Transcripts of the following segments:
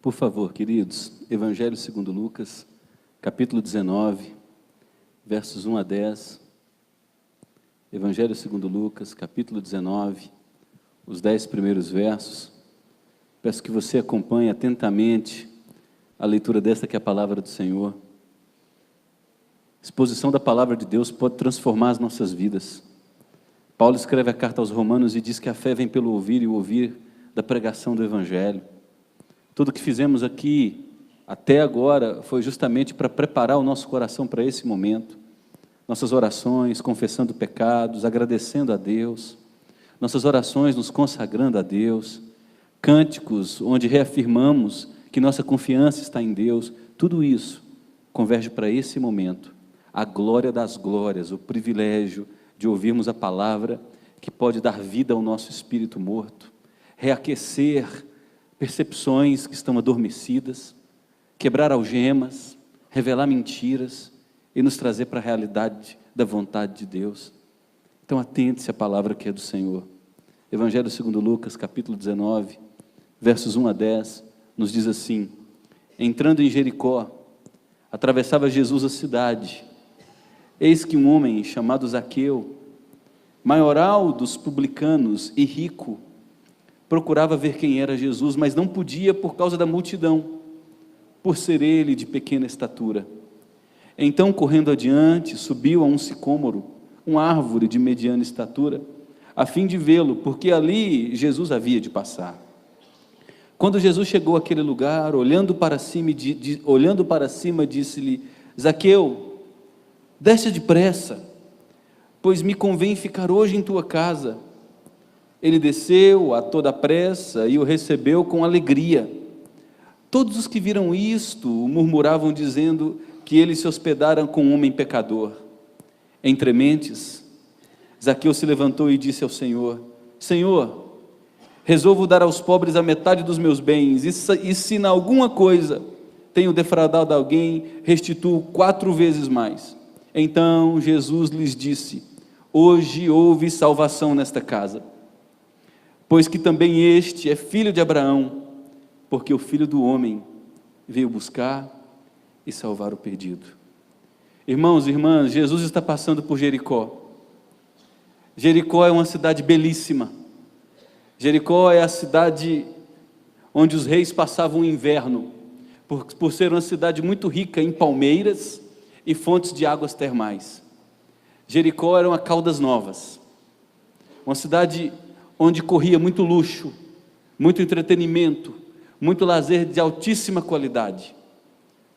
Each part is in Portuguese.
Por favor, queridos, Evangelho segundo Lucas, capítulo 19, versos 1 a 10. Evangelho segundo Lucas, capítulo 19, os 10 primeiros versos. Peço que você acompanhe atentamente a leitura desta que é a palavra do Senhor. A exposição da palavra de Deus pode transformar as nossas vidas. Paulo escreve a carta aos Romanos e diz que a fé vem pelo ouvir e o ouvir da pregação do Evangelho. Tudo o que fizemos aqui até agora foi justamente para preparar o nosso coração para esse momento. Nossas orações, confessando pecados, agradecendo a Deus. Nossas orações nos consagrando a Deus. Cânticos onde reafirmamos que nossa confiança está em Deus. Tudo isso converge para esse momento. A glória das glórias, o privilégio de ouvirmos a palavra que pode dar vida ao nosso espírito morto, reaquecer percepções que estão adormecidas, quebrar algemas, revelar mentiras e nos trazer para a realidade da vontade de Deus. Então atente-se à palavra que é do Senhor. Evangelho segundo Lucas, capítulo 19, versos 1 a 10, nos diz assim: entrando em Jericó, atravessava Jesus a cidade. Eis que um homem chamado Zaqueu, maioral dos publicanos e rico, procurava ver quem era Jesus, mas não podia por causa da multidão, por ser ele de pequena estatura. Então, correndo adiante, subiu a um sicômoro, uma árvore de mediana estatura, a fim de vê-lo, porque ali Jesus havia de passar. Quando Jesus chegou àquele lugar, olhando para cima, disse-lhe: Zaqueu, desce depressa, pois me convém ficar hoje em tua casa. Ele desceu a toda pressa e o recebeu com alegria. Todos os que viram isto murmuravam, dizendo que ele se hospedara com um homem pecador. Entre mentes, Zaqueu se levantou e disse ao Senhor: Senhor, resolvo dar aos pobres a metade dos meus bens, e se em alguma coisa tenho defraudado alguém, restituo 4 vezes mais. Então Jesus lhes disse: hoje houve salvação nesta casa, pois que também este é filho de Abraão, porque o Filho do Homem veio buscar e salvar o perdido. Irmãos e irmãs, Jesus está passando por Jericó. Jericó é uma cidade belíssima. Jericó é a cidade onde os reis passavam o inverno, por ser uma cidade muito rica em palmeiras e fontes de águas termais. Jericó era uma Caldas Novas, uma cidade onde corria muito luxo, muito entretenimento, muito lazer de altíssima qualidade.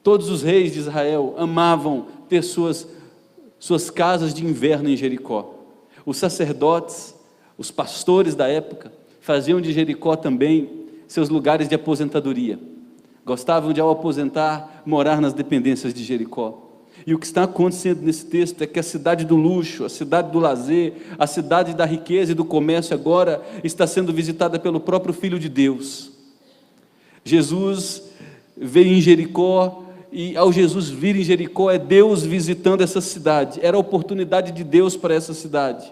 Todos os reis de Israel amavam ter suas casas de inverno em Jericó. Os sacerdotes, os pastores da época, faziam de Jericó também seus lugares de aposentadoria. Gostavam de, ao aposentar, morar nas dependências de Jericó. E o que está acontecendo nesse texto é que a cidade do luxo, a cidade do lazer, a cidade da riqueza e do comércio agora está sendo visitada pelo próprio Filho de Deus. Jesus veio em Jericó, e ao Jesus vir em Jericó é Deus visitando essa cidade. Era a oportunidade de Deus para essa cidade.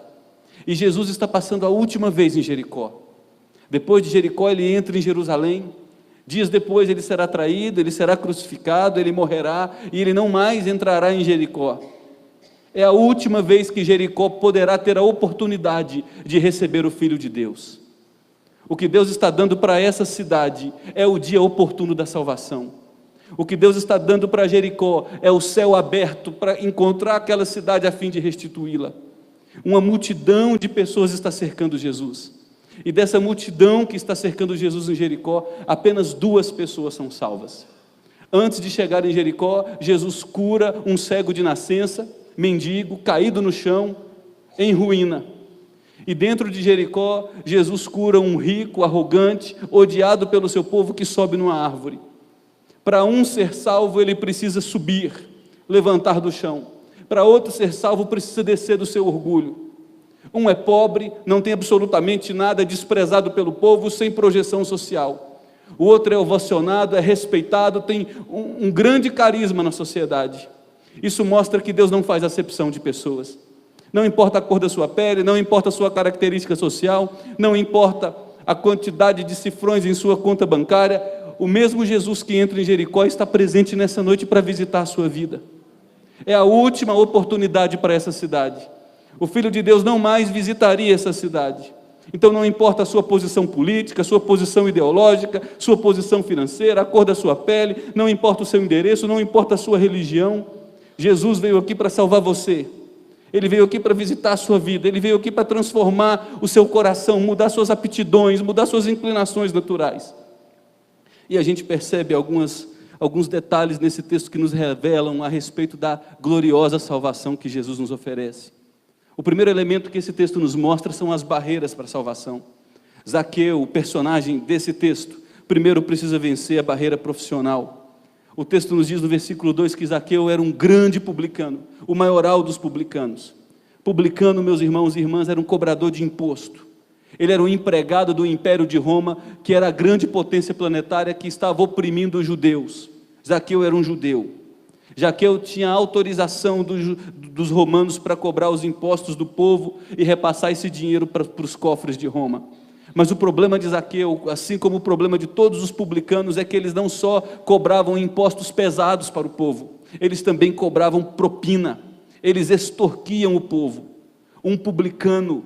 E Jesus está passando a última vez em Jericó. Depois de Jericó ele entra em Jerusalém. Dias depois ele será traído, ele será crucificado, ele morrerá e ele não mais entrará em Jericó. É a última vez que Jericó poderá ter a oportunidade de receber o Filho de Deus. O que Deus está dando para essa cidade é o dia oportuno da salvação. O que Deus está dando para Jericó é o céu aberto para encontrar aquela cidade a fim de restituí-la. Uma multidão de pessoas está cercando Jesus. E dessa multidão que está cercando Jesus em Jericó, apenas 2 pessoas são salvas. Antes de chegar em Jericó, Jesus cura um cego de nascença, mendigo, caído no chão, em ruína. E dentro de Jericó, Jesus cura um rico, arrogante, odiado pelo seu povo, que sobe numa árvore. Para um ser salvo, ele precisa subir, levantar do chão. Para outro ser salvo, precisa descer do seu orgulho. Um é pobre, não tem absolutamente nada, é desprezado pelo povo, sem projeção social. O outro é ovacionado, é respeitado, tem um grande carisma na sociedade. Isso mostra que Deus não faz acepção de pessoas. Não importa a cor da sua pele, não importa a sua característica social, não importa a quantidade de cifrões em sua conta bancária, o mesmo Jesus que entra em Jericó está presente nessa noite para visitar a sua vida. É a última oportunidade para essa cidade. O Filho de Deus não mais visitaria essa cidade. Então não importa a sua posição política, a sua posição ideológica, sua posição financeira, a cor da sua pele, não importa o seu endereço, não importa a sua religião. Jesus veio aqui para salvar você. Ele veio aqui para visitar a sua vida, Ele veio aqui para transformar o seu coração, mudar suas aptidões, mudar suas inclinações naturais. E a gente percebe alguns detalhes nesse texto que nos revelam a respeito da gloriosa salvação que Jesus nos oferece. O primeiro elemento que esse texto nos mostra são as barreiras para a salvação. Zaqueu, o personagem desse texto, primeiro precisa vencer a barreira profissional. O texto nos diz no versículo 2 que Zaqueu era um grande publicano, o maioral dos publicanos. Publicano, meus irmãos e irmãs, era um cobrador de imposto. Ele era um empregado do Império de Roma, que era a grande potência planetária que estava oprimindo os judeus. Zaqueu era um judeu. Zaqueu tinha autorização dos romanos para cobrar os impostos do povo e repassar esse dinheiro para os cofres de Roma. Mas o problema de Zaqueu, assim como o problema de todos os publicanos, é que eles não só cobravam impostos pesados para o povo, eles também cobravam propina, eles extorquiam o povo. Um publicano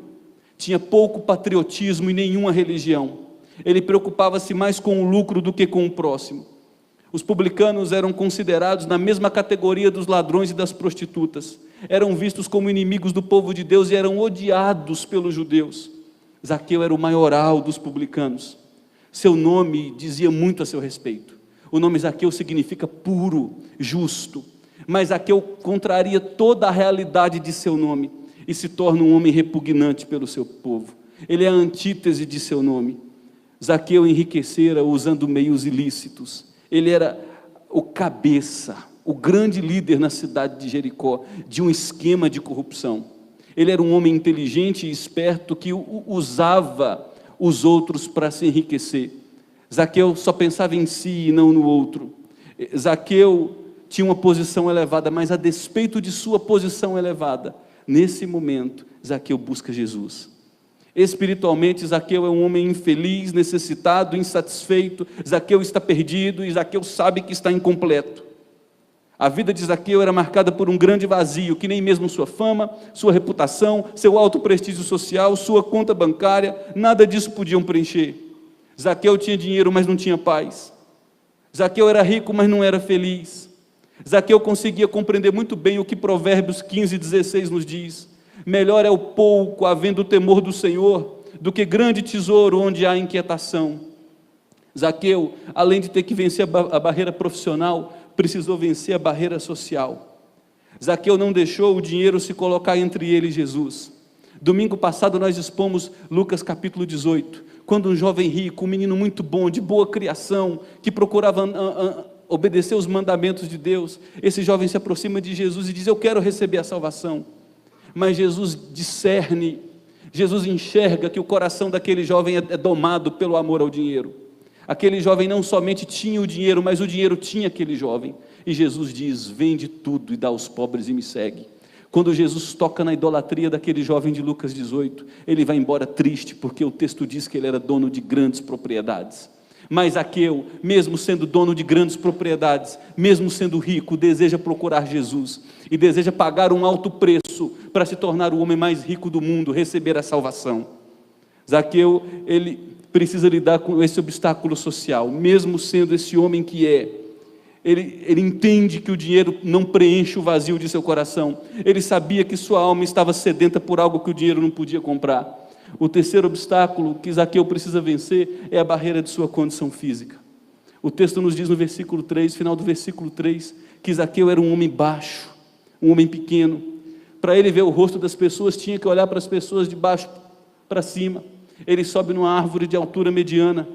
tinha pouco patriotismo e nenhuma religião, ele preocupava-se mais com o lucro do que com o próximo. Os publicanos eram considerados na mesma categoria dos ladrões e das prostitutas, eram vistos como inimigos do povo de Deus e eram odiados pelos judeus. Zaqueu era o maioral dos publicanos, seu nome dizia muito a seu respeito. O nome Zaqueu significa puro, justo, mas Zaqueu contraria toda a realidade de seu nome e se torna um homem repugnante pelo seu povo. Ele é a antítese de seu nome. Zaqueu enriquecera usando meios ilícitos. Ele era o cabeça, o grande líder na cidade de Jericó, de um esquema de corrupção. Ele era um homem inteligente e esperto que usava os outros para se enriquecer. Zaqueu só pensava em si e não no outro. Zaqueu tinha uma posição elevada, mas a despeito de sua posição elevada, nesse momento, Zaqueu busca Jesus. Espiritualmente, Zaqueu é um homem infeliz, necessitado, insatisfeito. Zaqueu está perdido e Zaqueu sabe que está incompleto. A vida de Zaqueu era marcada por um grande vazio, que nem mesmo sua fama, sua reputação, seu alto prestígio social, sua conta bancária, nada disso podiam preencher. Zaqueu tinha dinheiro, mas não tinha paz. Zaqueu era rico, mas não era feliz. Zaqueu conseguia compreender muito bem o que Provérbios 15:16 nos diz: melhor é o pouco, havendo o temor do Senhor, do que grande tesouro onde há inquietação. Zaqueu, além de ter que vencer a barreira profissional, precisou vencer a barreira social. Zaqueu não deixou o dinheiro se colocar entre ele e Jesus. Domingo passado nós expomos Lucas capítulo 18, quando um jovem rico, um menino muito bom, de boa criação, que procurava obedecer os mandamentos de Deus, esse jovem se aproxima de Jesus e diz: eu quero receber a salvação. Mas Jesus discerne, Jesus enxerga que o coração daquele jovem é domado pelo amor ao dinheiro. Aquele jovem não somente tinha o dinheiro, mas o dinheiro tinha aquele jovem. E Jesus diz: vende tudo e dá aos pobres e me segue. Quando Jesus toca na idolatria daquele jovem de Lucas 18, ele vai embora triste, porque o texto diz que ele era dono de grandes propriedades. Mas Zaqueu, mesmo sendo dono de grandes propriedades, mesmo sendo rico, deseja procurar Jesus e deseja pagar um alto preço para se tornar o homem mais rico do mundo, receber a salvação. Zaqueu, ele precisa lidar com esse obstáculo social, mesmo sendo esse homem que ele entende que o dinheiro não preenche o vazio de seu coração. Ele sabia que sua alma estava sedenta por algo que o dinheiro não podia comprar. O terceiro obstáculo que Zaqueu precisa vencer é a barreira de sua condição física. O texto nos diz no versículo 3, final do versículo 3, que Zaqueu era um homem baixo, um homem pequeno. Para ele ver o rosto das pessoas, tinha que olhar para as pessoas de baixo para cima. Ele sobe numa árvore de altura mediana,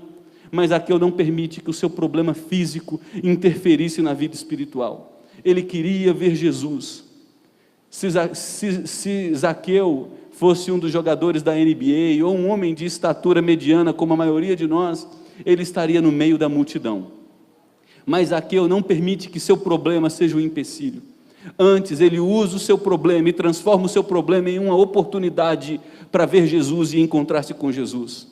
mas Zaqueu não permite que o seu problema físico interferisse na vida espiritual. Ele queria ver Jesus. Se Zaqueu fosse um dos jogadores da NBA, ou um homem de estatura mediana, como a maioria de nós, ele estaria no meio da multidão. Mas Zaqueu não permite que seu problema seja um empecilho. Antes, ele usa o seu problema e transforma o seu problema em uma oportunidade para ver Jesus e encontrar-se com Jesus.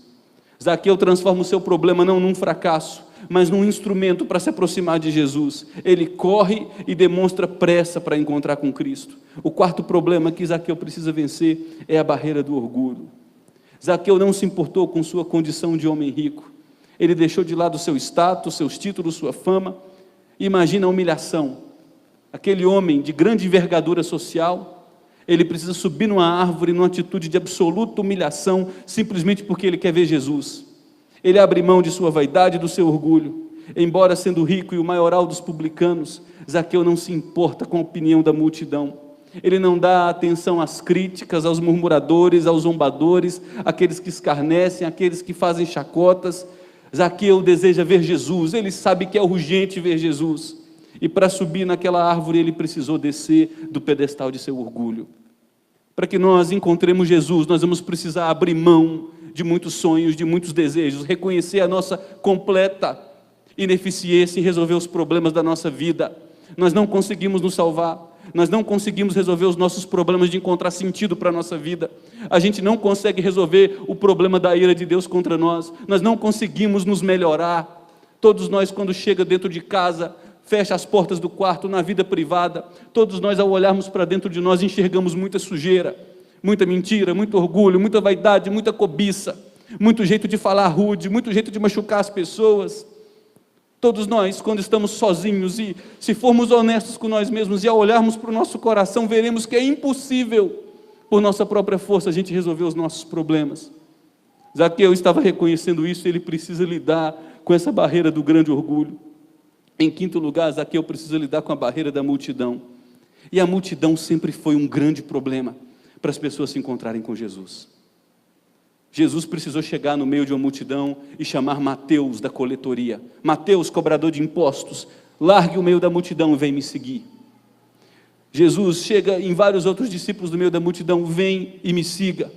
Zaqueu transforma o seu problema não num fracasso, mas num instrumento para se aproximar de Jesus. Ele corre e demonstra pressa para encontrar com Cristo. O quarto problema que Zaqueu precisa vencer é a barreira do orgulho. Zaqueu não se importou com sua condição de homem rico. Ele deixou de lado seu status, seus títulos, sua fama. Imagina a humilhação. Aquele homem de grande envergadura social, ele precisa subir numa árvore numa atitude de absoluta humilhação, simplesmente porque ele quer ver Jesus. Ele abre mão de sua vaidade e do seu orgulho. Embora sendo rico e o maioral dos publicanos, Zaqueu não se importa com a opinião da multidão. Ele não dá atenção às críticas, aos murmuradores, aos zombadores, àqueles que escarnecem, àqueles que fazem chacotas. Zaqueu deseja ver Jesus, ele sabe que é urgente ver Jesus. E para subir naquela árvore ele precisou descer do pedestal de seu orgulho. Para que nós encontremos Jesus, nós vamos precisar abrir mão de muitos sonhos, de muitos desejos, reconhecer a nossa completa ineficiência em resolver os problemas da nossa vida. Nós não conseguimos nos salvar, nós não conseguimos resolver os nossos problemas de encontrar sentido para a nossa vida. A gente não consegue resolver o problema da ira de Deus contra nós, nós não conseguimos nos melhorar. Todos nós, quando chega dentro de casa, fecha as portas do quarto, na vida privada, todos nós, ao olharmos para dentro de nós, enxergamos muita sujeira, muita mentira, muito orgulho, muita vaidade, muita cobiça, muito jeito de falar rude, muito jeito de machucar as pessoas. Todos nós, quando estamos sozinhos e se formos honestos com nós mesmos e ao olharmos para o nosso coração, veremos que é impossível, por nossa própria força, a gente resolver os nossos problemas. Zaqueu estava reconhecendo isso, ele precisa lidar com essa barreira do grande orgulho. Em quinto lugar, Zaqueu precisa lidar com a barreira da multidão. E a multidão sempre foi um grande problema para as pessoas se encontrarem com Jesus. Jesus precisou chegar no meio de uma multidão e chamar Mateus da coletoria. Mateus, cobrador de impostos, largue o meio da multidão e vem me seguir. Jesus chega em vários outros discípulos do meio da multidão, vem e me siga.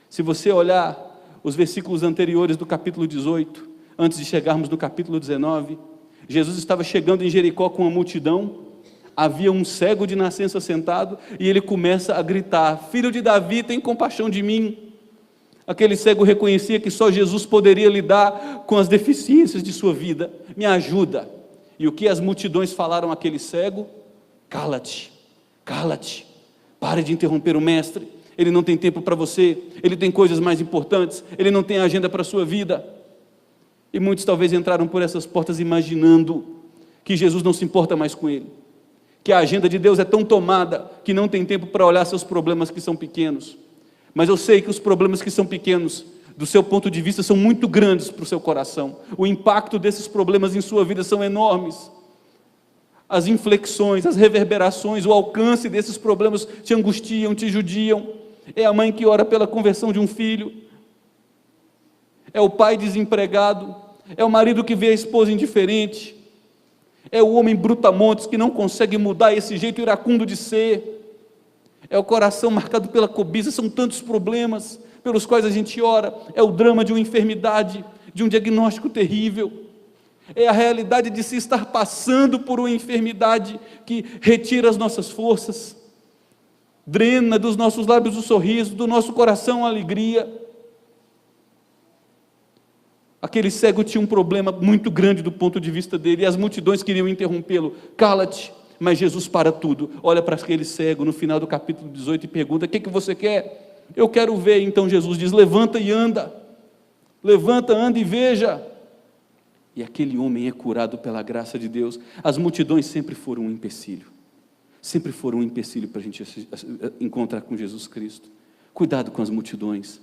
Se você olhar os versículos anteriores do capítulo 18, antes de chegarmos no capítulo 19, Jesus estava chegando em Jericó com uma multidão, havia um cego de nascença sentado, e ele começa a gritar: filho de Davi, tem compaixão de mim. Aquele cego reconhecia que só Jesus poderia lidar com as deficiências de sua vida. Me ajuda. E o que as multidões falaram àquele cego? Cala-te, cala-te, pare de interromper o mestre, ele não tem tempo para você, ele tem coisas mais importantes, ele não tem agenda para a sua vida. E muitos talvez entraram por essas portas imaginando que Jesus não se importa mais com ele, que a agenda de Deus é tão tomada que não tem tempo para olhar seus problemas que são pequenos. Mas eu sei que os problemas que são pequenos, do seu ponto de vista, são muito grandes para o seu coração. O impacto desses problemas em sua vida são enormes. As inflexões, as reverberações, o alcance desses problemas te angustiam, te judiam. É a mãe que ora pela conversão de um filho, é o pai desempregado, é o marido que vê a esposa indiferente, é o homem brutamontes que não consegue mudar esse jeito iracundo de ser, é o coração marcado pela cobiça. São tantos problemas pelos quais a gente ora. É o drama de uma enfermidade, de um diagnóstico terrível, é a realidade de se estar passando por uma enfermidade que retira as nossas forças, drena dos nossos lábios o sorriso, do nosso coração a alegria. Aquele cego tinha um problema muito grande do ponto de vista dele, e as multidões queriam interrompê-lo. Cala-te. Mas Jesus para tudo, olha para aquele cego no final do capítulo 18 e pergunta: o que você quer? Eu quero ver. Então Jesus diz: levanta e anda, levanta, anda e veja. E aquele homem é curado pela graça de Deus. As multidões sempre foram um empecilho, sempre foram um empecilho para a gente encontrar com Jesus Cristo. Cuidado com as multidões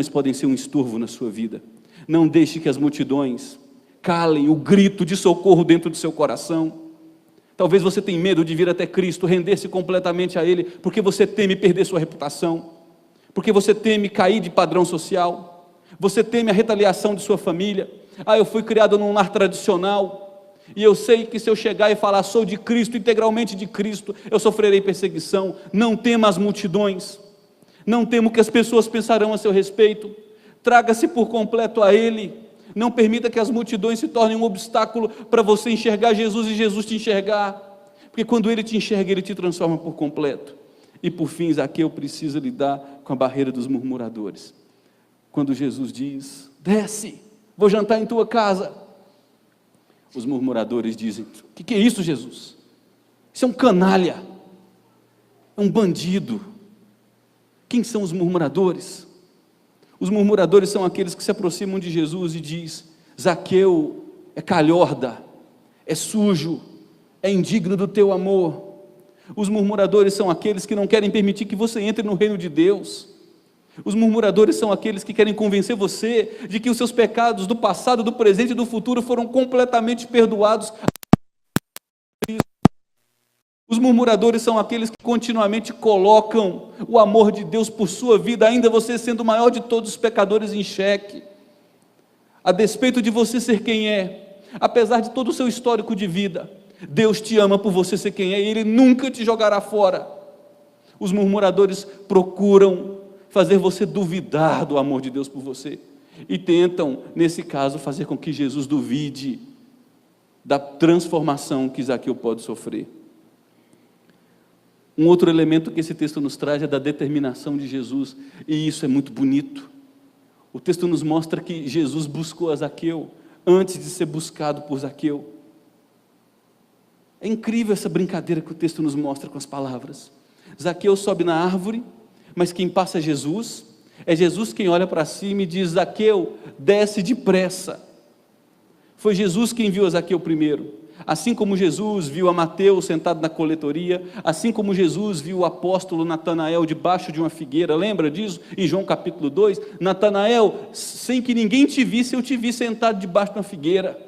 podem ser um estorvo na sua vida. Não deixe que as multidões calem o grito de socorro dentro do seu coração. Talvez você tenha medo de vir até Cristo, render-se completamente a Ele, porque você teme perder sua reputação, porque você teme cair de padrão social, você teme a retaliação de sua família. Eu fui criado num lar tradicional, e eu sei que se eu chegar e falar sou de Cristo, integralmente de Cristo, eu sofrerei perseguição. Não tema as multidões, não temo o que as pessoas pensarão a seu respeito. Traga-se por completo a Ele. Não permita que as multidões se tornem um obstáculo para você enxergar Jesus e Jesus te enxergar, porque quando Ele te enxerga, Ele te transforma por completo. E por fim, Zaqueu precisa lidar com a barreira dos murmuradores. Quando Jesus diz: desce, vou jantar em tua casa, Os murmuradores dizem: o que é isso, Jesus? Isso é um canalha, é um bandido. Quem são os murmuradores? Os murmuradores são aqueles que se aproximam de Jesus e diz: Zaqueu é calhorda, é sujo, é indigno do teu amor. Os murmuradores são aqueles que não querem permitir que você entre no reino de Deus. Os murmuradores são aqueles que querem convencer você de que os seus pecados do passado, do presente e do futuro foram completamente perdoados. Os murmuradores são aqueles que continuamente colocam o amor de Deus por sua vida, ainda você sendo o maior de todos os pecadores, em xeque. A despeito de você ser quem é, apesar de todo o seu histórico de vida, Deus te ama por você ser quem é, e Ele nunca te jogará fora. Os murmuradores procuram fazer você duvidar do amor de Deus por você, e tentam, nesse caso, fazer com que Jesus duvide da transformação que Zaqueu pode sofrer. Um outro elemento que esse texto nos traz é da determinação de Jesus, e isso é muito bonito. O texto nos mostra que Jesus buscou a Zaqueu antes de ser buscado por Zaqueu. É incrível essa brincadeira que o texto nos mostra com as palavras. Zaqueu sobe na árvore, mas quem passa é Jesus quem olha para cima e diz: Zaqueu, desce depressa. Foi Jesus quem viu a Zaqueu primeiro. Assim como Jesus viu a Mateus sentado na coletoria, assim como Jesus viu o apóstolo Natanael debaixo de uma figueira, lembra disso? Em João capítulo 2, Natanael, sem que ninguém te visse, eu te vi sentado debaixo de uma figueira.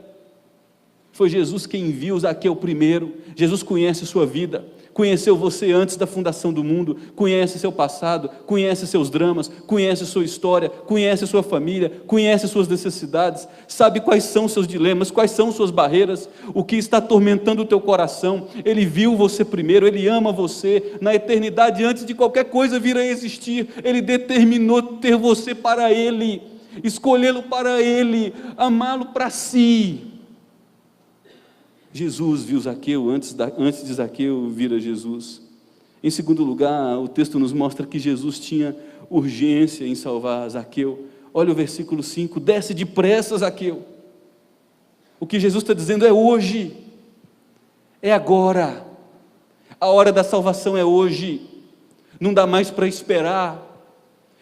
Foi Jesus quem viu Zaqueu primeiro. Jesus conhece a sua vida, conheceu você antes da fundação do mundo, conhece seu passado, conhece seus dramas, conhece sua história, conhece sua família, conhece suas necessidades, sabe quais são seus dilemas, quais são suas barreiras, o que está atormentando o teu coração. Ele viu você primeiro, Ele ama você, na eternidade, antes de qualquer coisa vir a existir, Ele determinou ter você para Ele, escolhê-lo para Ele, amá-lo para si. Jesus viu Zaqueu antes de Zaqueu vir a Jesus. Em segundo lugar, o texto nos mostra que Jesus tinha urgência em salvar Zaqueu. Olha o versículo 5: desce depressa, Zaqueu. O que Jesus está dizendo é hoje, é agora, a hora da salvação é hoje, não dá mais para esperar,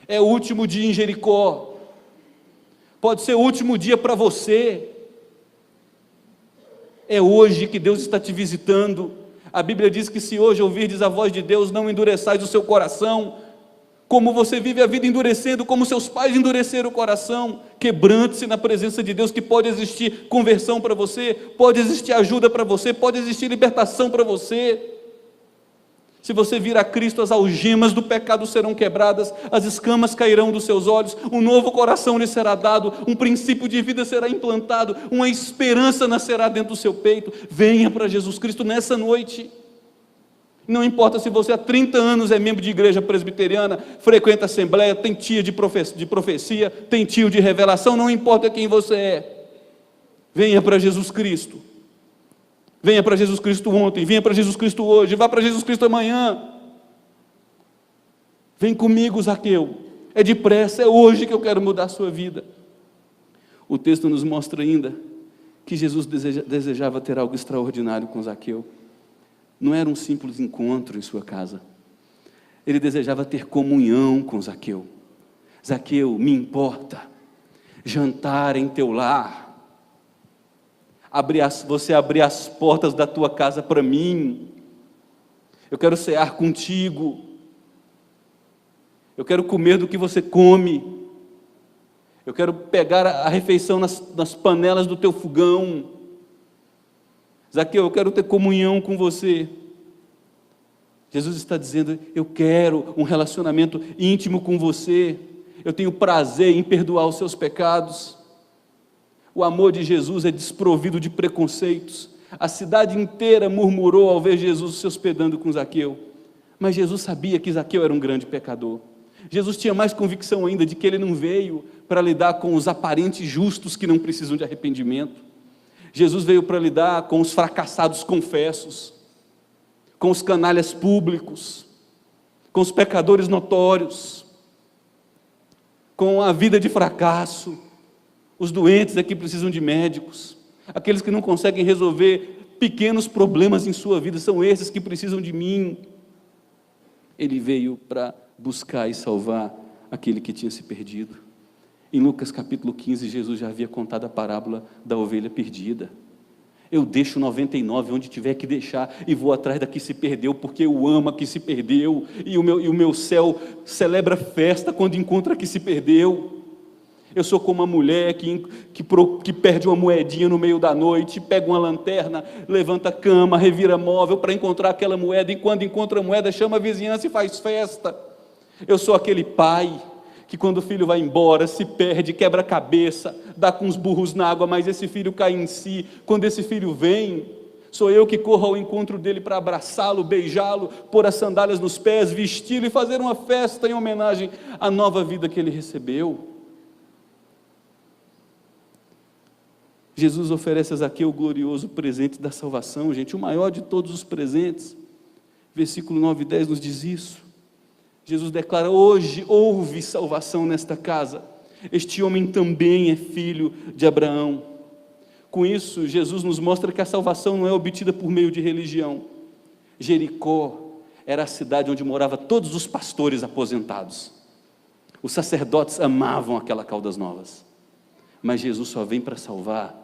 é o último dia em Jericó, pode ser o último dia para você. É hoje que Deus está te visitando. A Bíblia diz que se hoje ouvirdes a voz de Deus, não endureçais o seu coração, como você vive a vida endurecendo, como seus pais endureceram o coração. Quebrante-se na presença de Deus, que pode existir conversão para você, pode existir ajuda para você, pode existir libertação para você. Se você vir a Cristo, as algemas do pecado serão quebradas, as escamas cairão dos seus olhos, um novo coração lhe será dado, um princípio de vida será implantado, uma esperança nascerá dentro do seu peito. Venha para Jesus Cristo nessa noite. Não importa se você há 30 anos é membro de igreja presbiteriana, frequenta a assembleia, tem tia de profecia, tem tio de revelação, não importa quem você é. Venha para Jesus Cristo. Venha para Jesus Cristo ontem, venha para Jesus Cristo hoje, vá para Jesus Cristo amanhã. Vem comigo, Zaqueu, é depressa, é hoje que eu quero mudar a sua vida. O texto nos mostra ainda que Jesus desejava ter algo extraordinário com Zaqueu. Não era um simples encontro em sua casa, Ele desejava ter comunhão com Zaqueu. Zaqueu, me importa jantar em teu lar, você abrir as portas da tua casa para mim. Eu quero cear contigo, eu quero comer do que você come, eu quero pegar a refeição nas panelas do teu fogão. Zaqueu, eu quero ter comunhão com você. Jesus está dizendo: eu quero um relacionamento íntimo com você, eu tenho prazer em perdoar os seus pecados. O amor de Jesus é desprovido de preconceitos. A cidade inteira murmurou ao ver Jesus se hospedando com Zaqueu, mas Jesus sabia que Zaqueu era um grande pecador. Jesus tinha mais convicção ainda de que ele não veio para lidar com os aparentes justos que não precisam de arrependimento. Jesus veio para lidar com os fracassados confessos, com os canalhas públicos, com os pecadores notórios, com a vida de fracasso. Os doentes aqui precisam de médicos, Aqueles que não conseguem resolver pequenos problemas em sua vida, são esses que precisam de mim. Ele veio para buscar e salvar aquele que tinha se perdido. Em Lucas capítulo 15, Jesus já havia contado a parábola da ovelha perdida. Eu deixo 99 onde tiver que deixar e vou atrás da que se perdeu, porque eu amo a que se perdeu, e o meu céu celebra festa quando encontra a que se perdeu. Eu sou como uma mulher que perde uma moedinha no meio da noite, pega uma lanterna, levanta a cama, revira móvel para encontrar aquela moeda, e quando encontra a moeda chama a vizinhança e faz festa. Eu sou aquele pai que quando o filho vai embora, se perde, quebra a cabeça, dá com os burros na água, mas esse filho cai em si. Quando esse filho vem, sou eu que corro ao encontro dele para abraçá-lo, beijá-lo, pôr as sandálias nos pés, vesti-lo e fazer uma festa em homenagem à nova vida que ele recebeu. Jesus oferece a Zaqueu o glorioso presente da salvação, gente, o maior de todos os presentes. Versículo 9 e 10 nos diz isso. Jesus declara: hoje houve salvação nesta casa, este homem também é filho de Abraão. Com isso, Jesus nos mostra que a salvação não é obtida por meio de religião. Jericó era a cidade onde moravam todos os pastores aposentados. Os sacerdotes amavam aquela Caldas Novas, mas Jesus só vem para salvar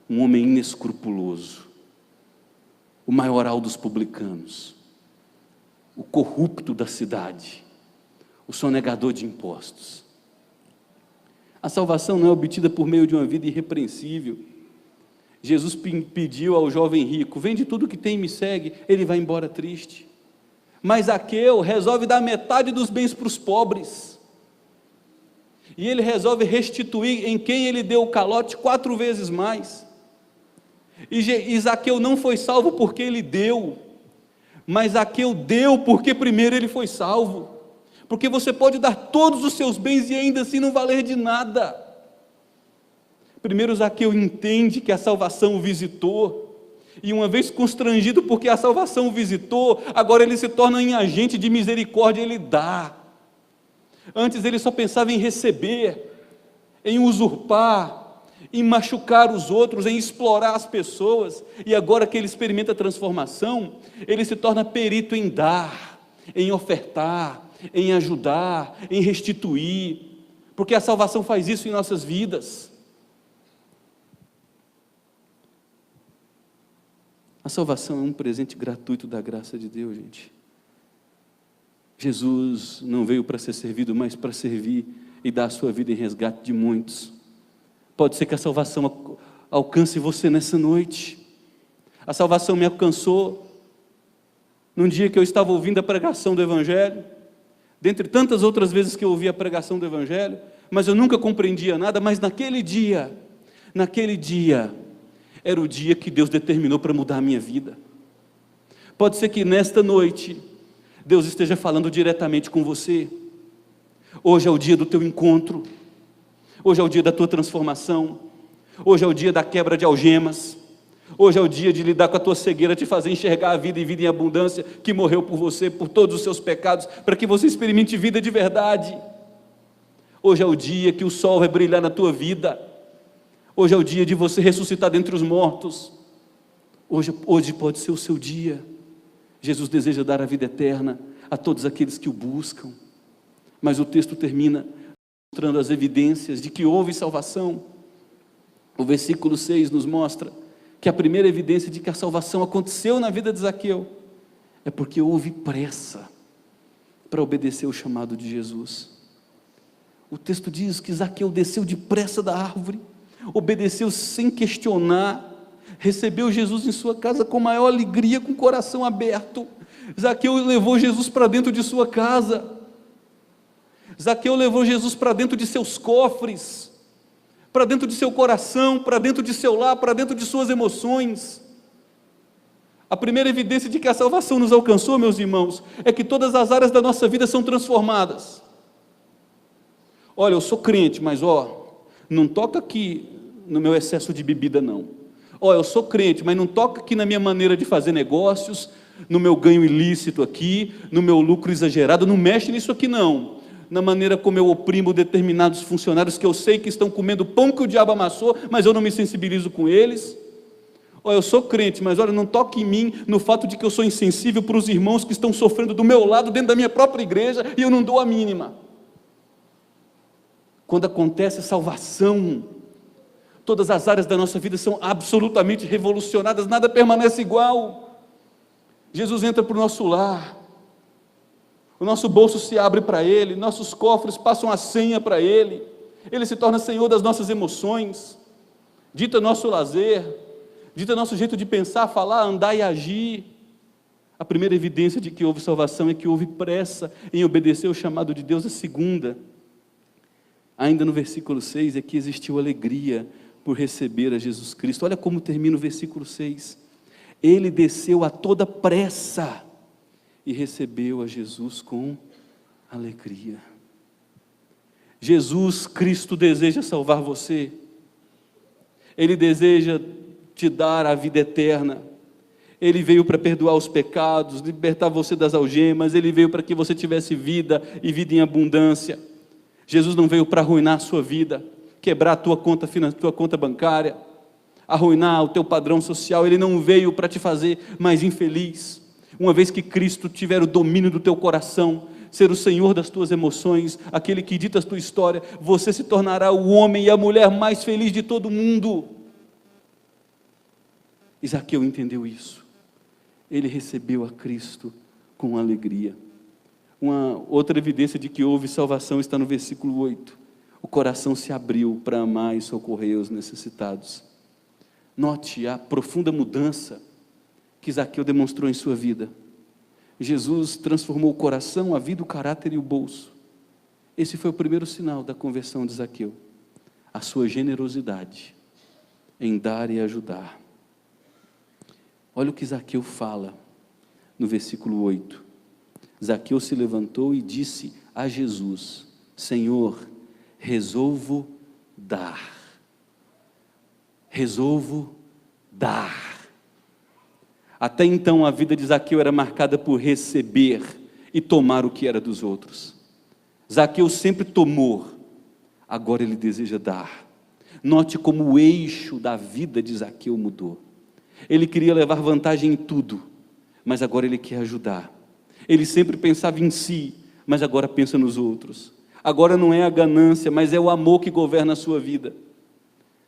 um homem inescrupuloso, o maioral dos publicanos, o corrupto da cidade, o sonegador de impostos. A salvação não é obtida por meio de uma vida irrepreensível. Jesus pediu ao jovem rico: vende tudo que tem e me segue. Ele vai embora triste. Mas Zaqueu resolve dar metade dos bens para os pobres, e ele resolve restituir em quem ele deu o calote 4 vezes mais. E Zaqueu não foi salvo porque ele deu, mas Zaqueu deu porque primeiro ele foi salvo. Porque você pode dar todos os seus bens e ainda assim não valer de nada. Primeiro Zaqueu entende que a salvação o visitou, e uma vez constrangido porque a salvação o visitou, agora ele se torna um agente de misericórdia, ele dá. Antes ele só pensava em receber, em usurpar, em machucar os outros, em explorar as pessoas, e agora que ele experimenta a transformação, ele se torna perito em dar, em ofertar, em ajudar, em restituir, porque a salvação faz isso em nossas vidas. A salvação é um presente gratuito da graça de Deus, gente. Jesus não veio para ser servido, mas para servir e dar a sua vida em resgate de muitos. Pode ser que a salvação alcance você nessa noite. A salvação me alcançou num dia que eu estava ouvindo a pregação do Evangelho, dentre tantas outras vezes que eu ouvi a pregação do Evangelho, mas eu nunca compreendia nada. Mas naquele dia, era o dia que Deus determinou para mudar a minha vida. Pode ser que nesta noite Deus esteja falando diretamente com você. Hoje é o dia do teu encontro, hoje é o dia da tua transformação, hoje é o dia da quebra de algemas, hoje é o dia de lidar com a tua cegueira, te fazer enxergar a vida e vida em abundância, que morreu por você, por todos os seus pecados, para que você experimente vida de verdade. Hoje é o dia que o sol vai brilhar na tua vida, hoje é o dia de você ressuscitar dentre os mortos, hoje pode ser o seu dia. Jesus deseja dar a vida eterna a todos aqueles que o buscam, mas o texto termina mostrando as evidências de que houve salvação. O versículo 6 nos mostra que a primeira evidência de que a salvação aconteceu na vida de Zaqueu é porque houve pressa para obedecer o chamado de Jesus. O texto diz que Zaqueu desceu depressa da árvore, obedeceu sem questionar, recebeu Jesus em sua casa com maior alegria, com o coração aberto. Zaqueu levou Jesus para dentro de sua casa, Zaqueu levou Jesus para dentro de seus cofres, para dentro de seu coração, para dentro de seu lar, para dentro de suas emoções. A primeira evidência de que a salvação nos alcançou, meus irmãos, é que todas as áreas da nossa vida são transformadas. Olha, eu sou crente, mas não toca aqui no meu excesso de bebida não. Eu sou crente, mas não toca aqui na minha maneira de fazer negócios, no meu ganho ilícito aqui, no meu lucro exagerado, não mexe nisso aqui não. na maneira como eu oprimo determinados funcionários que eu sei que estão comendo pão que o diabo amassou, mas eu não me sensibilizo com eles. Ou eu sou crente, mas olha, não toque em mim no fato de que eu sou insensível para os irmãos que estão sofrendo do meu lado, dentro da minha própria igreja, e eu não dou a mínima. Quando acontece salvação, todas as áreas da nossa vida são absolutamente revolucionadas, nada permanece igual. Jesus entra para o nosso lar, o nosso bolso se abre para Ele, nossos cofres passam a senha para Ele, Ele se torna Senhor das nossas emoções, dita nosso lazer, dita nosso jeito de pensar, falar, andar e agir. A primeira evidência de que houve salvação é que houve pressa em obedecer o chamado de Deus. A segunda, ainda no versículo 6, é que existiu alegria por receber a Jesus Cristo. Olha como termina o versículo 6. Ele desceu a toda pressa e recebeu a Jesus com alegria. Jesus Cristo deseja salvar você. Ele deseja te dar a vida eterna. Ele veio para perdoar os pecados, libertar você das algemas. Ele veio para que você tivesse vida e vida em abundância. Jesus não veio para arruinar a sua vida, quebrar a tua conta bancária, arruinar o teu padrão social. Ele não veio para te fazer mais infeliz. Uma vez que Cristo tiver o domínio do teu coração, ser o Senhor das tuas emoções, aquele que dita a tua história, você se tornará o homem e a mulher mais feliz de todo o mundo. Zaqueu entendeu isso. Ele recebeu a Cristo com alegria. Uma outra evidência de que houve salvação está no versículo 8. O coração se abriu para amar e socorrer os necessitados. Note a profunda mudança que Zaqueu demonstrou em sua vida. Jesus transformou o coração, a vida, o caráter e o bolso. Esse foi o primeiro sinal da conversão de Zaqueu. A sua generosidade em dar e ajudar. Olha o que Zaqueu fala no versículo 8. Zaqueu se levantou e disse a Jesus: Senhor, resolvo dar. Resolvo dar. Até então a vida de Zaqueu era marcada por receber e tomar o que era dos outros. Zaqueu sempre tomou, agora ele deseja dar. Note como o eixo da vida de Zaqueu mudou. Ele queria levar vantagem em tudo, mas agora ele quer ajudar. Ele sempre pensava em si, mas agora pensa nos outros. Agora não é a ganância, mas é o amor que governa a sua vida.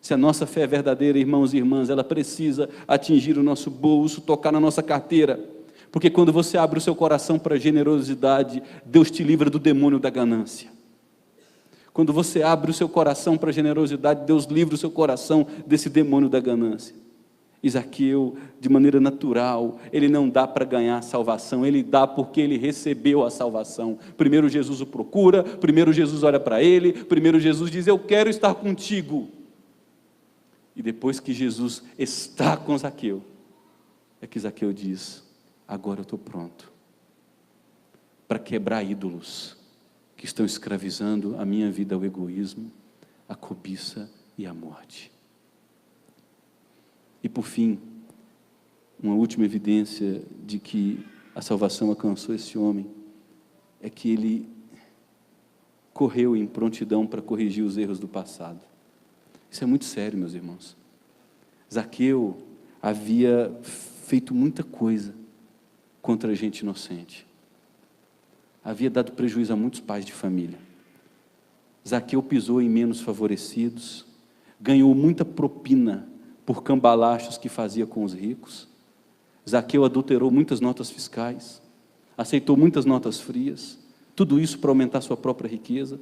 Se a nossa fé é verdadeira, irmãos e irmãs, ela precisa atingir o nosso bolso, tocar na nossa carteira. Porque quando você abre o seu coração para a generosidade, Deus te livra do demônio da ganância. Quando você abre o seu coração para a generosidade, Deus livra o seu coração desse demônio da ganância. Zaqueu, de maneira natural, ele não dá para ganhar a salvação, ele dá porque ele recebeu a salvação. Primeiro Jesus o procura, primeiro Jesus olha para ele, primeiro Jesus diz: eu quero estar contigo. E depois que Jesus está com Zaqueu, é que Zaqueu diz: agora eu estou pronto para quebrar ídolos que estão escravizando a minha vida ao egoísmo, à cobiça e à morte. E por fim, uma última evidência de que a salvação alcançou esse homem, é que ele correu em prontidão para corrigir os erros do passado. Isso é muito sério, meus irmãos. Zaqueu havia feito muita coisa contra a gente inocente. Havia dado prejuízo a muitos pais de família. Zaqueu pisou em menos favorecidos, ganhou muita propina por cambalachos que fazia com os ricos. Zaqueu adulterou muitas notas fiscais, aceitou muitas notas frias, tudo isso para aumentar sua própria riqueza.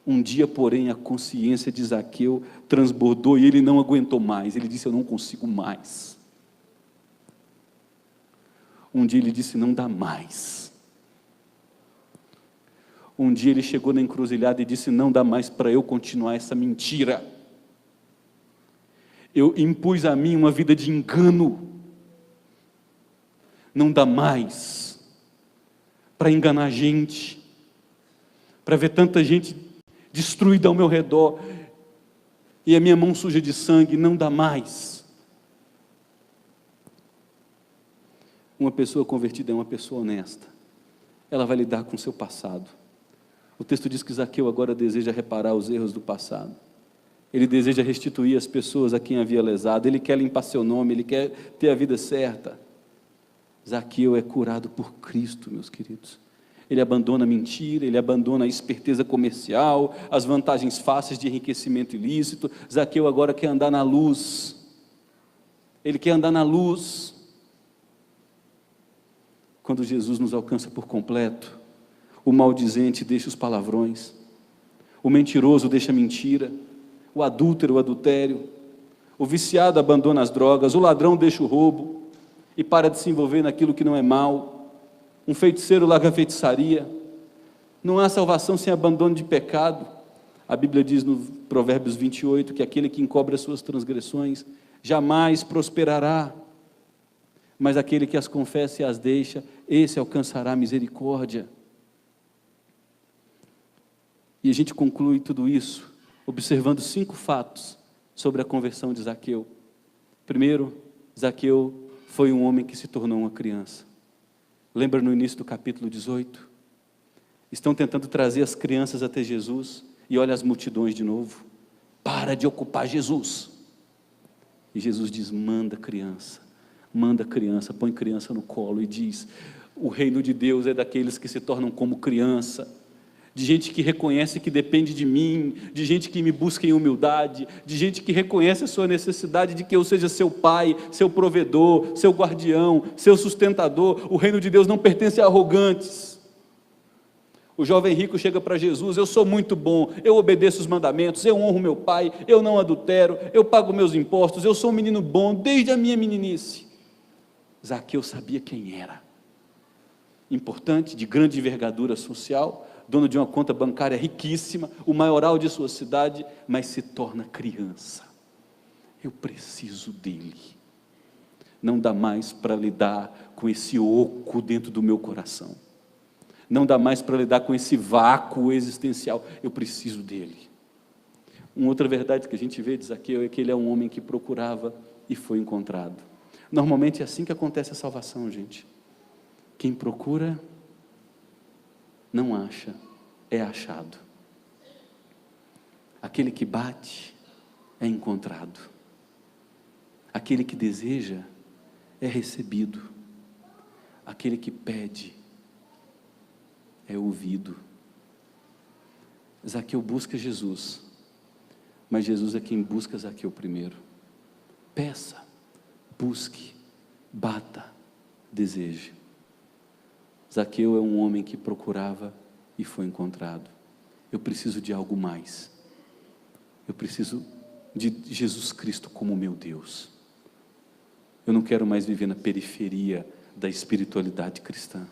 Um dia, porém, a consciência de Zaqueu transbordou e ele não aguentou mais. Ele disse: eu não consigo mais. Um dia ele disse: não dá mais. Um dia ele chegou na encruzilhada e disse: não dá mais para eu continuar essa mentira. Eu impus a mim uma vida de engano. Não dá mais para enganar gente, para ver tanta gente destruída ao meu redor, e a minha mão suja de sangue. Não dá mais. Uma pessoa convertida é uma pessoa honesta. Ela vai lidar com o seu passado. O texto diz que Zaqueu agora deseja reparar os erros do passado. Ele deseja restituir as pessoas a quem havia lesado. Ele quer limpar seu nome, ele quer ter a vida certa. Zaqueu é curado por Cristo, meus queridos. Ele abandona a mentira, ele abandona a esperteza comercial, as vantagens fáceis de enriquecimento ilícito. Zaqueu agora quer andar na luz. Ele quer andar na luz. Quando Jesus nos alcança por completo, o maldizente deixa os palavrões, o mentiroso deixa a mentira, o adúltero o adultério, o viciado abandona as drogas, o ladrão deixa o roubo e para de se envolver naquilo que não é mal, um feiticeiro larga a feitiçaria. Não há salvação sem abandono de pecado. A Bíblia diz no Provérbios 28 que aquele que encobre as suas transgressões jamais prosperará, mas aquele que as confessa e as deixa, esse alcançará misericórdia. E a gente conclui tudo isso observando 5 fatos sobre a conversão de Zaqueu. Primeiro, Zaqueu foi um homem que se tornou uma criança. Lembra no início do capítulo 18? Estão tentando trazer as crianças até Jesus e olha as multidões de novo. Para de ocupar Jesus. E Jesus diz: manda criança, põe criança no colo e diz: o reino de Deus é daqueles que se tornam como criança, de gente que reconhece que depende de mim, de gente que me busca em humildade, de gente que reconhece a sua necessidade de que eu seja seu pai, seu provedor, seu guardião, seu sustentador. O reino de Deus não pertence a arrogantes. O jovem rico chega para Jesus: eu sou muito bom, eu obedeço os mandamentos, eu honro meu pai, eu não adultero, eu pago meus impostos, eu sou um menino bom desde a minha meninice. Zaqueu sabia quem era, importante, de grande envergadura social, dono de uma conta bancária riquíssima, o maioral de sua cidade, mas se torna criança. Eu preciso dele. Não dá mais para lidar com esse oco dentro do meu coração. Não dá mais para lidar com esse vácuo existencial. Eu preciso dele. Uma outra verdade que a gente vê de Zaqueu é que ele é um homem que procurava e foi encontrado. Normalmente é assim que acontece a salvação, gente. Quem procura não acha, é achado. Aquele que bate é encontrado. Aquele que deseja é recebido. Aquele que pede é ouvido. Zaqueu busca Jesus, mas Jesus é quem busca Zaqueu primeiro. Peça, busque, bata, deseje. Zaqueu é um homem que procurava e foi encontrado. Eu preciso de algo mais. Eu preciso de Jesus Cristo como meu Deus. Eu não quero mais viver na periferia da espiritualidade cristã.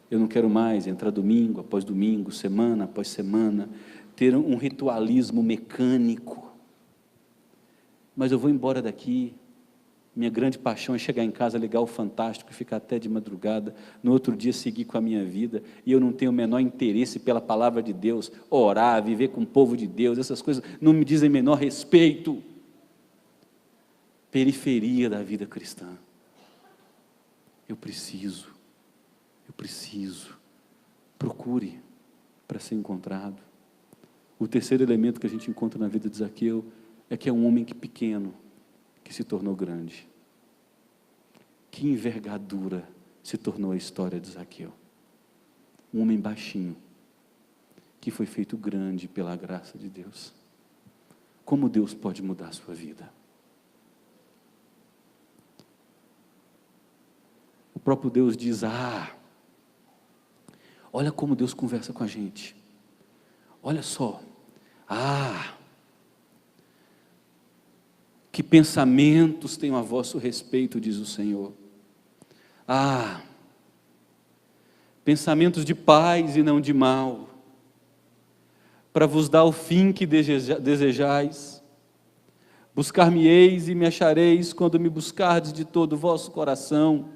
Eu não quero mais entrar domingo após domingo, semana após semana, ter um ritualismo mecânico. Mas eu vou embora daqui. Minha grande paixão é chegar em casa, ligar o Fantástico e ficar até de madrugada, no outro dia seguir com a minha vida, e eu não tenho o menor interesse pela palavra de Deus, orar, viver com o povo de Deus, essas coisas não me dizem menor respeito. Periferia da vida cristã. Eu preciso, procure para ser encontrado. O terceiro elemento que a gente encontra na vida de Zaqueu é que é um homem pequeno, que se tornou grande. Que envergadura se tornou a história de Zaqueu. Um homem baixinho, que foi feito grande pela graça de Deus. Como Deus pode mudar a sua vida? O próprio Deus diz: olha como Deus conversa com a gente. Olha só. Que pensamentos tenho a vosso respeito, diz o Senhor. Pensamentos de paz e não de mal, para vos dar o fim que desejais. Buscar-me-eis e me achareis, quando me buscardes de todo o vosso coração.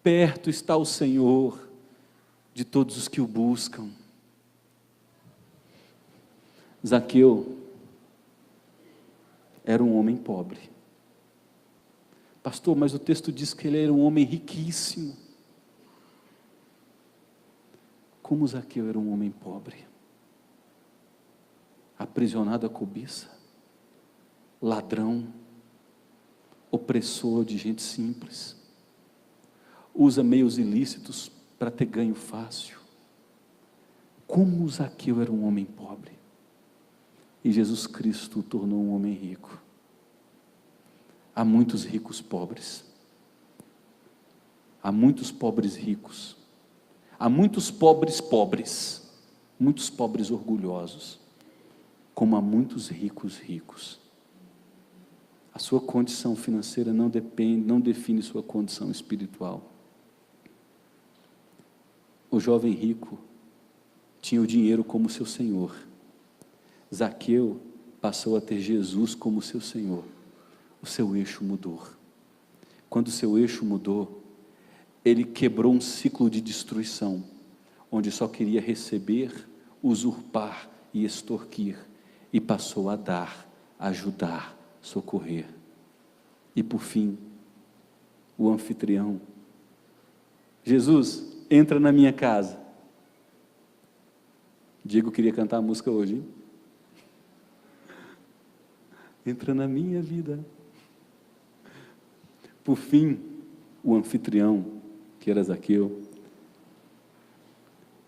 Perto está o Senhor de todos os que o buscam. Zaqueu era um homem pobre. Pastor, mas o texto diz que ele era um homem riquíssimo. Como Zaqueu era um homem pobre, aprisionado à cobiça, ladrão, opressor de gente simples, usa meios ilícitos para ter ganho fácil. Como Zaqueu era um homem pobre, e Jesus Cristo o tornou um homem rico. Há muitos ricos pobres, há muitos pobres ricos, há muitos pobres pobres, muitos pobres orgulhosos, como há muitos ricos ricos. A sua condição financeira não define sua condição espiritual. O jovem rico tinha o dinheiro como seu senhor. Zaqueu passou a ter Jesus como seu senhor. O seu eixo mudou. Quando o seu eixo mudou, ele quebrou um ciclo de destruição, onde só queria receber, usurpar e extorquir, e passou a dar, ajudar, socorrer. E por fim, o anfitrião: Jesus, entra na minha casa. Diego queria cantar a música hoje, hein? Entra na minha vida. Por fim, o anfitrião, que era Zaqueu,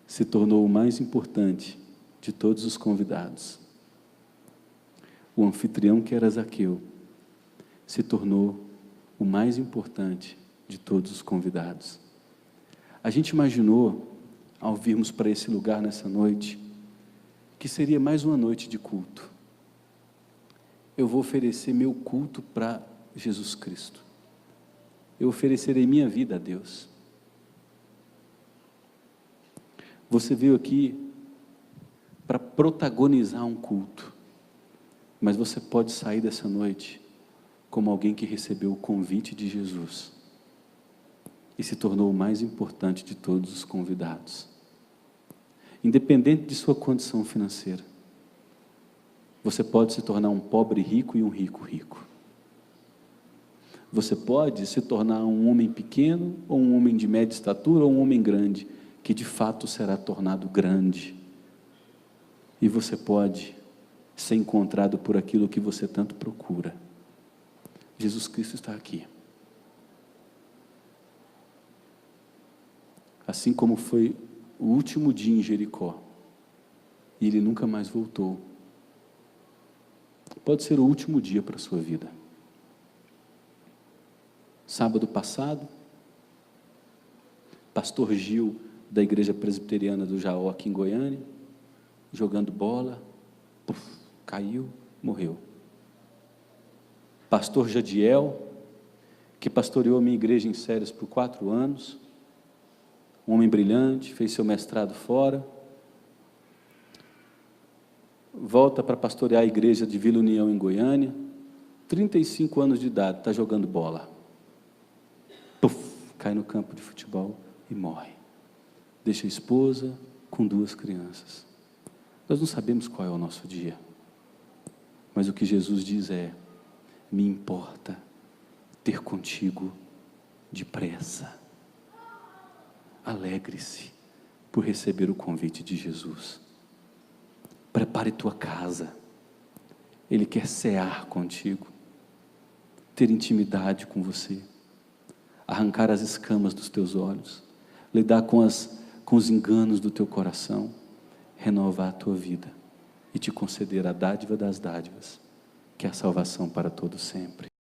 se tornou o mais importante de todos os convidados. O anfitrião, que era Zaqueu, se tornou o mais importante de todos os convidados. A gente imaginou, ao virmos para esse lugar nessa noite, que seria mais uma noite de culto. Eu vou oferecer meu culto para Jesus Cristo. Eu oferecerei minha vida a Deus. Você veio aqui para protagonizar um culto, mas você pode sair dessa noite como alguém que recebeu o convite de Jesus e se tornou o mais importante de todos os convidados. Independente de sua condição financeira, você pode se tornar um pobre rico e um rico rico. Você pode se tornar um homem pequeno, ou um homem de média estatura, ou um homem grande, que de fato será tornado grande. E você pode ser encontrado por aquilo que você tanto procura. Jesus Cristo está aqui. Assim como foi o último dia em Jericó, e ele nunca mais voltou, pode ser o último dia para a sua vida. Sábado passado, pastor Gil, da Igreja Presbiteriana do Jaó, aqui em Goiânia, jogando bola, caiu, morreu. Pastor Jadiel, que pastoreou a minha igreja em Séries por 4 anos, um homem brilhante, fez seu mestrado fora, volta para pastorear a igreja de Vila União em Goiânia, 35 anos de idade, está jogando bola. Cai no campo de futebol e morre. Deixa a esposa com 2 crianças. Nós não sabemos qual é o nosso dia, mas o que Jesus diz é: me importa ter contigo depressa. Alegre-se por receber o convite de Jesus. Prepare tua casa. Ele quer cear contigo, ter intimidade com você, arrancar as escamas dos teus olhos, lidar com os enganos do teu coração, renovar a tua vida e te conceder a dádiva das dádivas, que é a salvação para todo sempre.